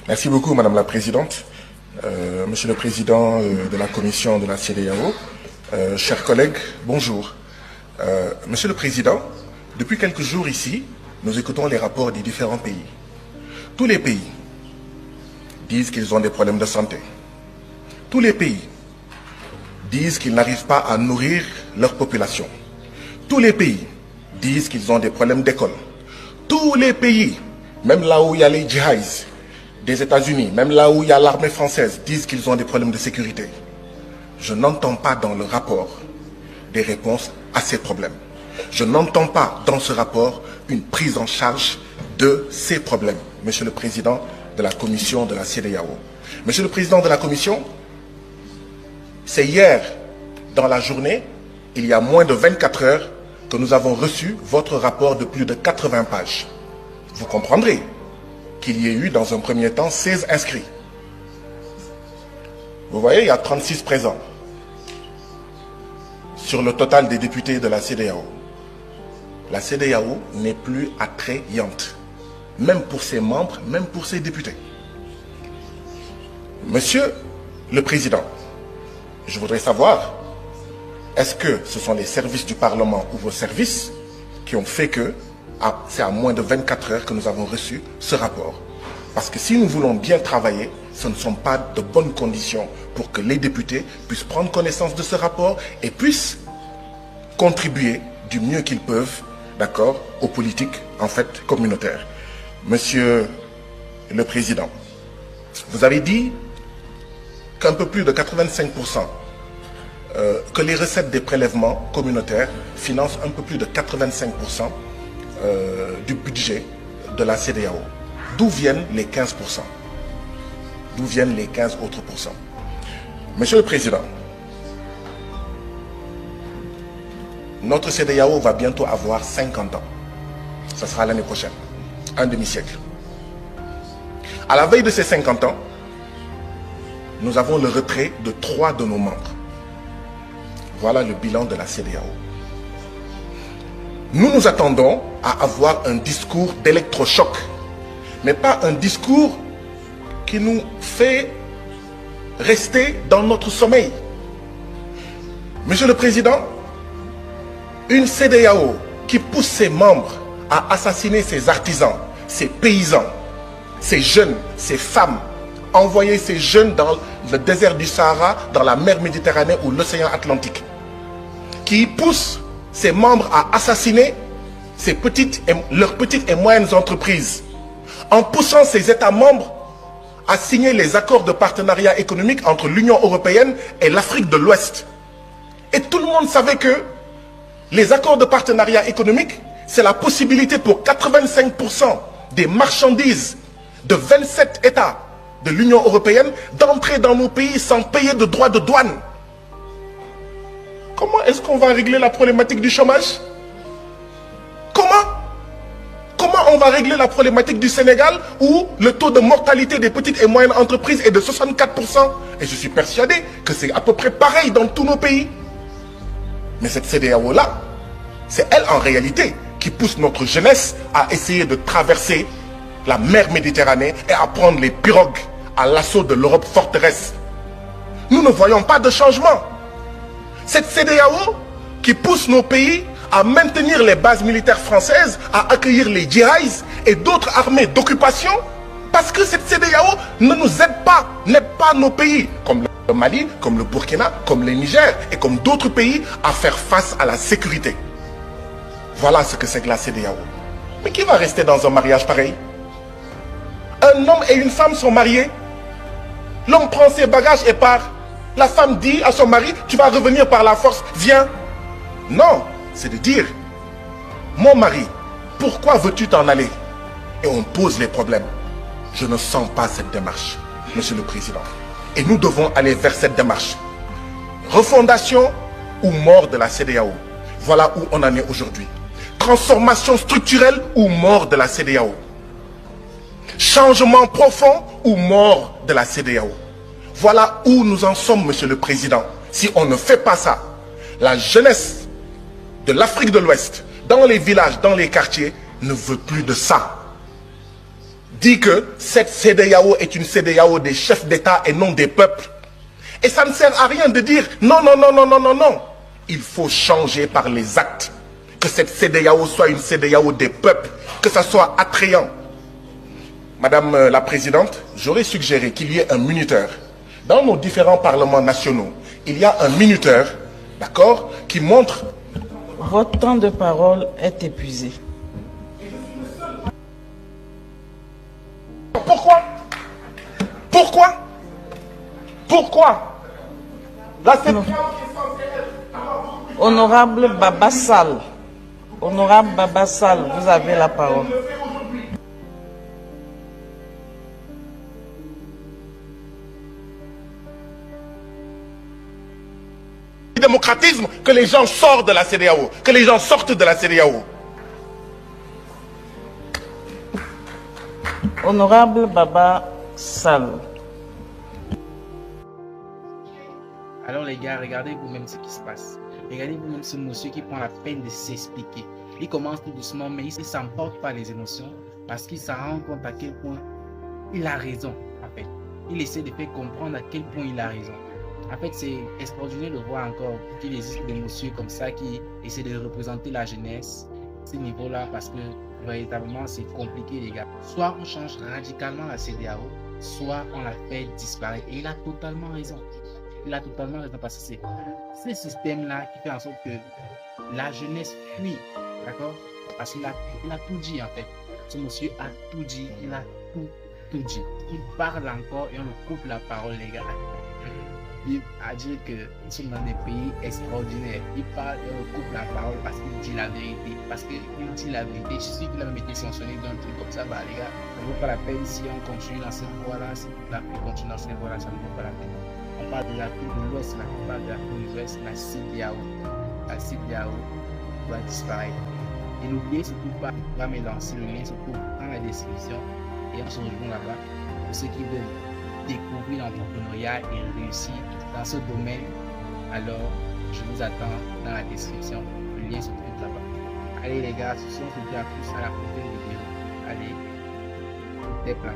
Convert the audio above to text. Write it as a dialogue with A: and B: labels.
A: Merci beaucoup, Madame la Présidente. Monsieur le Président de la Commission de la CEDEAO, chers collègues, bonjour. Monsieur le Président, depuis quelques jours ici, nous écoutons les rapports des différents pays. Tous les pays disent qu'ils ont des problèmes de santé. Tous les pays disent qu'ils n'arrivent pas à nourrir leur population. Tous les pays disent qu'ils ont des problèmes d'école. Tous les pays, même là où il y a les djihadistes des États-Unis, même là où il y a l'armée française, disent qu'ils ont des problèmes de sécurité. Je n'entends pas dans le rapport des réponses à ces problèmes. Je n'entends pas dans ce rapport une prise en charge de ces problèmes. Monsieur le Président de la Commission de la CEDEAO. Monsieur le Président de la Commission, c'est hier, dans la journée, il y a moins de 24 heures, que nous avons reçu votre rapport de plus de 80 pages. Vous comprendrez qu'il y ait eu dans un premier temps 16 inscrits. Vous voyez, il y a 36 présents sur le total des députés de la CEDEAO. La CEDEAO n'est plus attrayante, même pour ses membres, même pour ses députés. Monsieur le Président, je voudrais savoir, est-ce que ce sont les services du Parlement ou vos services qui ont fait que c'est à moins de 24 heures que nous avons reçu ce rapport? Parce que si nous voulons bien travailler, ce ne sont pas de bonnes conditions pour que les députés puissent prendre connaissance de ce rapport et puissent contribuer du mieux qu'ils peuvent, d'accord, aux politiques, en fait, communautaires. Monsieur le Président, vous avez dit qu'un peu plus de 85%, que les recettes des prélèvements communautaires financent un peu plus de 85% du budget de la CEDEAO. D'où viennent les 15%? D'où viennent les 15 autres pourcents? Monsieur le Président, notre CEDEAO va bientôt avoir 50 ans. Ça sera l'année prochaine, un demi-siècle. À la veille de ces 50 ans, nous avons le retrait de 3 de nos membres. Voilà le bilan de la CEDEAO. Nous nous attendons à avoir un discours d'électrochoc, mais pas un discours qui nous fait rester dans notre sommeil. Monsieur le Président, une CEDEAO qui pousse ses membres à assassiner ses artisans, ses paysans, ses jeunes, ses femmes, envoyer ces jeunes dans le désert du Sahara, dans la mer Méditerranée ou l'océan Atlantique, qui pousse ses membres à assassiner leurs petites et moyennes entreprises, en poussant ces États membres à signer les accords de partenariat économique entre l'Union européenne et l'Afrique de l'Ouest. Et tout le monde savait que les accords de partenariat économique, c'est la possibilité pour 85% des marchandises de 27 États de l'Union européenne d'entrer dans nos pays sans payer de droits de douane. Comment est-ce qu'on va régler la problématique du chômage? Comment on va régler la problématique du Sénégal où le taux de mortalité des petites et moyennes entreprises est de 64%? Et je suis persuadé que c'est à peu près pareil dans tous nos pays. Mais cette CEDEAO-là, c'est elle en réalité qui pousse notre jeunesse à essayer de traverser la mer Méditerranée et à prendre les pirogues à l'assaut de l'Europe forteresse. Nous ne voyons pas de changement. Cette CEDEAO qui pousse nos pays à maintenir les bases militaires françaises, à accueillir les djihadistes et d'autres armées d'occupation, parce que cette CEDEAO ne nous aide pas, n'aide pas nos pays, comme le Mali, comme le Burkina, comme le Niger et comme d'autres pays, à faire face à la sécurité. Voilà ce que c'est que la CEDEAO. Mais qui va rester dans un mariage pareil? Un homme et une femme sont mariés. L'homme prend ses bagages et part. La femme dit à son mari, tu vas revenir par la force, viens. Non, c'est de dire, mon mari, pourquoi veux-tu t'en aller? Et on pose les problèmes. Je ne sens pas cette démarche, Monsieur le Président. Et nous devons aller vers cette démarche. Refondation ou mort de la CEDEAO. Voilà où on en est aujourd'hui. Transformation structurelle ou mort de la CEDEAO. Changement profond ou mort de la CEDEAO. Voilà où nous en sommes, Monsieur le Président. Si on ne fait pas ça, la jeunesse de l'Afrique de l'Ouest, dans les villages, dans les quartiers, ne veut plus de ça. dit que cette CEDEAO est une CEDEAO des chefs d'État et non des peuples. Et ça ne sert à rien de dire non, non, non, non, non, non, non. Il faut changer par les actes. Que cette CEDEAO soit une CEDEAO des peuples, que ça soit attrayant. Madame la Présidente, j'aurais suggéré qu'il y ait un minuteur. Dans nos différents parlements nationaux, il y a un minuteur, d'accord, qui montre...
B: Votre temps de parole est épuisé.
A: Pourquoi? Pourquoi? Pourquoi? La CEDEAO qui est censée être...
B: Honorable Baba Sall, Honorable Baba Sall, vous avez la parole.
A: Démocratisme, que les gens sortent de la CEDEAO, que les gens sortent de la CEDEAO.
B: Honorable Baba Sall.
C: Alors les gars, regardez vous-même ce qui se passe. Regardez vous-même ce monsieur qui prend la peine de s'expliquer. Il commence tout doucement, mais il ne s'emporte pas les émotions parce qu'il se rend compte à quel point il a raison. En fait, il essaie de faire comprendre à quel point il a raison. En fait, c'est extraordinaire de voir encore qu'il existe des messieurs comme ça qui essaient de représenter la jeunesse à ce niveau-là parce que véritablement c'est compliqué les gars. Soit on change radicalement la CEDEAO, soit on la fait disparaître. Et il a totalement raison. Il a totalement raison parce que c'est ce système-là qui fait en sorte que la jeunesse fuit, d'accord? Parce qu'il a tout dit en fait. Ce monsieur a tout dit, il a tout dit. Il parle encore et on lui coupe la parole les gars. Il a dit que nous sommes dans des pays extraordinaires. Il parle et on lui coupe la parole parce qu'il dit la vérité. Parce qu'il dit la vérité. Je suis qu'il a même été sanctionné d'un truc comme ça. Bah les gars, ça ne vaut pas la peine si on continue dans cette voie-là. Si l'Afrique continue dans cette voie-là, ça ne vaut pas la peine. On parle de l'Afrique de l'Ouest, on parle de l'Afrique de l'Ouest, la CEDEAO. La CEDEAO doit disparaître. Et n'oubliez surtout pas, on va me lancer le lien surtout dans la description. Et on se rejoint là-bas pour ceux qui veulent découvrir l'entrepreneuriat et réussir dans ce domaine. Alors, je vous attends dans la description. Le lien se trouve là-bas. Allez les gars, ce sont à plus à la prochaine vidéo. Allez, des plans.